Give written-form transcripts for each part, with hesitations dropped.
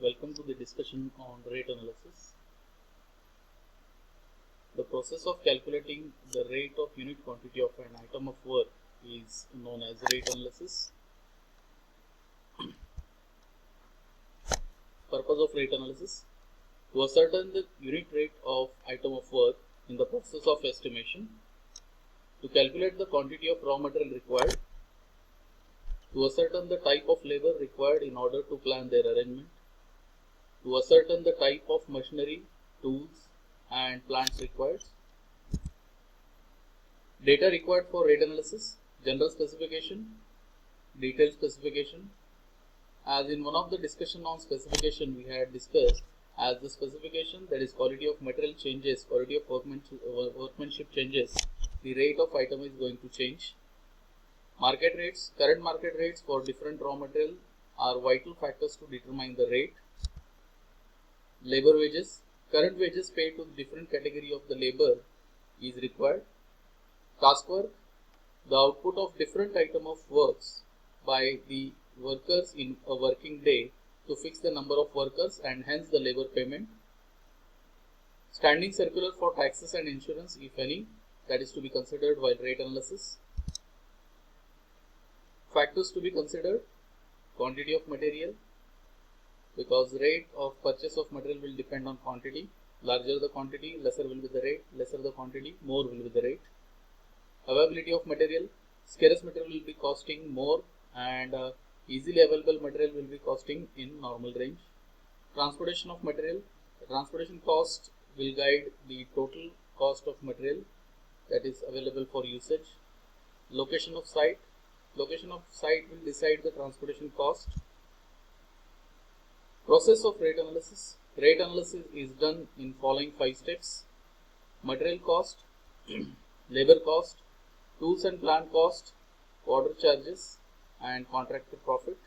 welcome to the discussion on rate analysis. The process of calculating the rate of unit quantity of an item of work is known as rate analysis. Purpose of rate analysis: to ascertain the unit rate of item of work in the process of estimation, to calculate the quantity of raw material required, to ascertain the type of labor required in order to plan their arrangement, to ascertain the type of machinery, tools and plants required. Data required for rate analysis: general specification, detailed specification. As in one of the discussion on specification, we had discussed, as the specification, that is quality of material changes, quality of workmanship changes, the rate of item is going to change. Market rates: current market rates for different raw material are vital factors to determine the rate. Labor wages: current wages paid to different category of the labor is required. Task work: the output of different item of works by the workers in a working day to fix the number of workers and hence the labor payment. Standing circular for taxes and insurance, if any, that is to be considered while rate analysis. Factors to be considered: quantity of material, because rate of purchase of material will depend on quantity. Larger the quantity, lesser will be the rate. Lesser the quantity, more will be the rate. Availability of material: scarce material will be costing more and easily available material will be costing in normal range. Transportation of material: the transportation cost will guide the total cost of material that is available for usage. Location of site: location of site will decide the transportation cost. Process of rate analysis: rate analysis is done in following 5 steps: material cost, labor cost, tools and plant cost, order charges and contractor profit.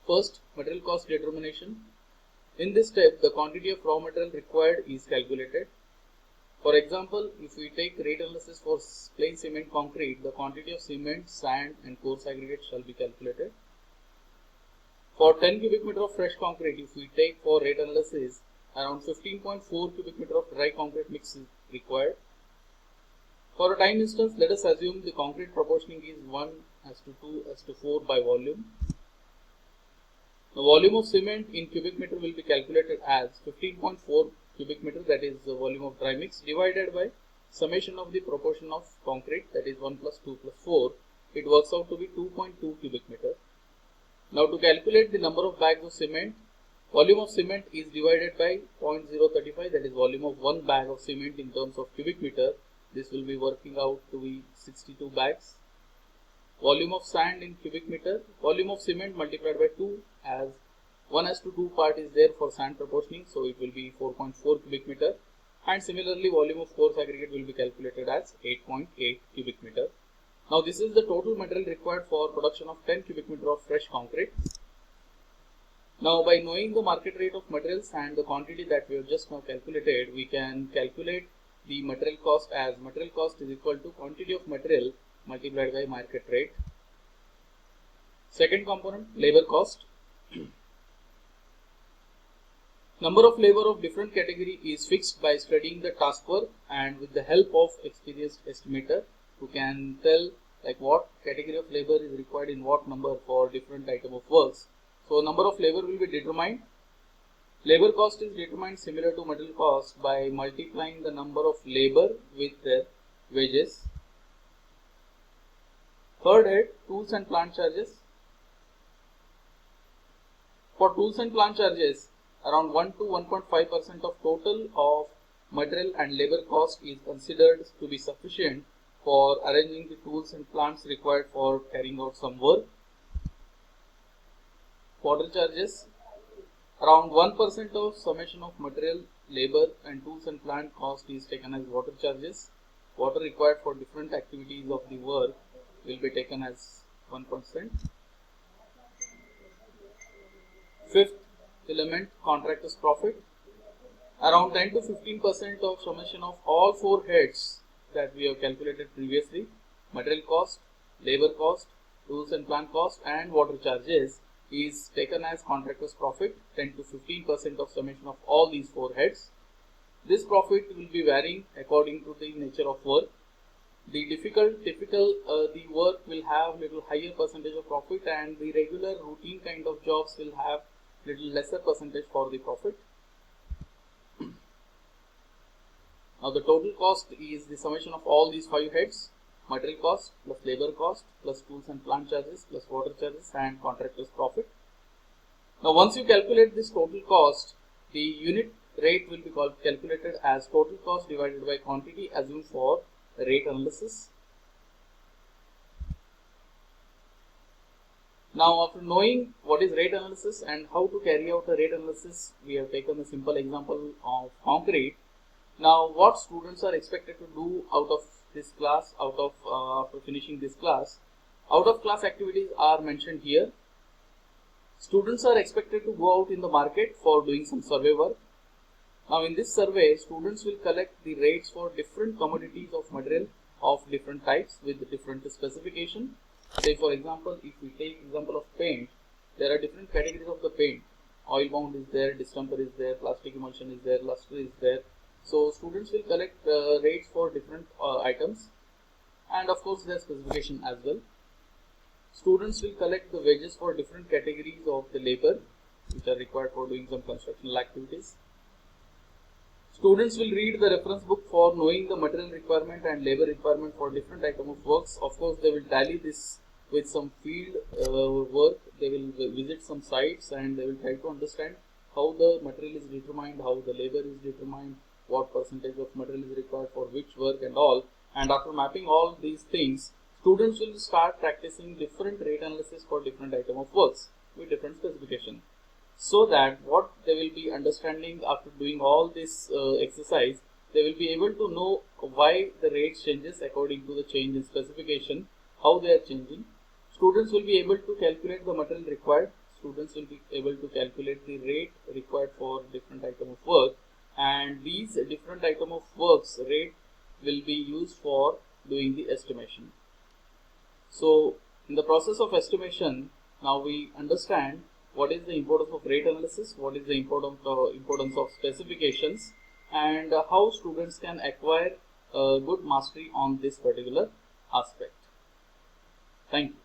First, material cost determination. In this step, the quantity of raw material required is calculated. For example, if we take rate analysis for plain cement concrete, the quantity of cement, sand and coarse aggregate shall be calculated. For 10 cubic meter of fresh concrete, if we take for rate analysis, around 15.4 cubic meter of dry concrete mix is required. For a time instance, let us assume the concrete proportioning is 1:2:4 by volume. The volume of cement in cubic meter will be calculated as 15.4 cubic meter, that is the volume of dry mix, divided by summation of the proportion of concrete, that is 1 plus 2 plus 4. It works out to be 2.2 cubic meter. Now to calculate the number of bags of cement, volume of cement is divided by 0.035, that is volume of one bag of cement in terms of cubic meter. This will be working out to be 62 bags. Volume of sand in cubic meter, volume of cement multiplied by 2, as 1:2 part is there for sand proportioning, so it will be 4.4 cubic meter, and similarly volume of coarse aggregate will be calculated as 8.8 cubic meter. Now this is the total material required for production of 10 cubic meter of fresh concrete. Now by knowing the market rate of materials and the quantity that we have just now calculated, we can calculate the material cost as material cost is equal to quantity of material multiplied by market rate. Second component, labor cost. Number of labor of different category is fixed by studying the task work, and with the help of experienced estimator who can tell like what category of labor is required in what number for different item of works. So number of labor will be determined. Labor cost is determined similar to material cost by multiplying the number of labor with their wages. Third head, tools and plant charges. For tools and plant charges, around 1 to 1.5% of total of material and labor cost is considered to be sufficient for arranging the tools and plants required for carrying out some work. Order charges, around 1% of summation of material, labor and tools and plant cost is taken as water charges. Water required for different activities of the work will be taken as 1%. Fifth element, contractor's profit. Around 10 to 15% of summation of all 4 heads that we have calculated previously: material cost, labor cost, tools and plant cost and water charges is taken as contractor's profit, 10 to 15% of summation of all these 4 heads. This profit will be varying according to the nature of work. The the work will have little higher percentage of profit, and the regular routine kind of jobs will have little lesser percentage for the profit. Now the total cost is the summation of all these 5 heads: material cost plus labor cost plus tools and plant charges plus water charges and contractor's profit. Now once you calculate this total cost, the unit rate will be calculated as total cost divided by quantity assumed for rate analysis. Now after knowing what is rate analysis and how to carry out a rate analysis, we have taken a simple example of concrete. Now what students are expected to do out of this class, after finishing this class? Out of class activities are mentioned here. Students are expected to go out in the market for doing some survey work. Now in this survey, students will collect the rates for different commodities of material of different types with different specification. Say for example, if we take example of paint, there are different categories of the paint. Oil bound is there, distemper is there, plastic emulsion is there, luster is there. So students will collect rates for different items, and of course their specification as well. Students will collect the wages for different categories of the labor which are required for doing some constructional activities. Students will read the reference book for knowing the material requirement and labor requirement for different item of works. Of course, they will tally this with some field work. They will visit some sites and they will try to understand how the material is determined, how the labor is determined, what percentage of material is required for which work and all. And after mapping all these things, students will start practicing different rate analysis for different item of works with different specification. So that what they will be understanding after doing all this exercise, they will be able to know why the rates changes according to the change in specification, how they are changing. Students will be able to calculate the material required. Students will be able to calculate the rate required for different item of work, and these different item of works rate will be used for doing the estimation. So in the process of estimation, now we understand what is the importance of rate analysis, what is the importance of specifications, and how students can acquire good mastery on this particular aspect. Thank you.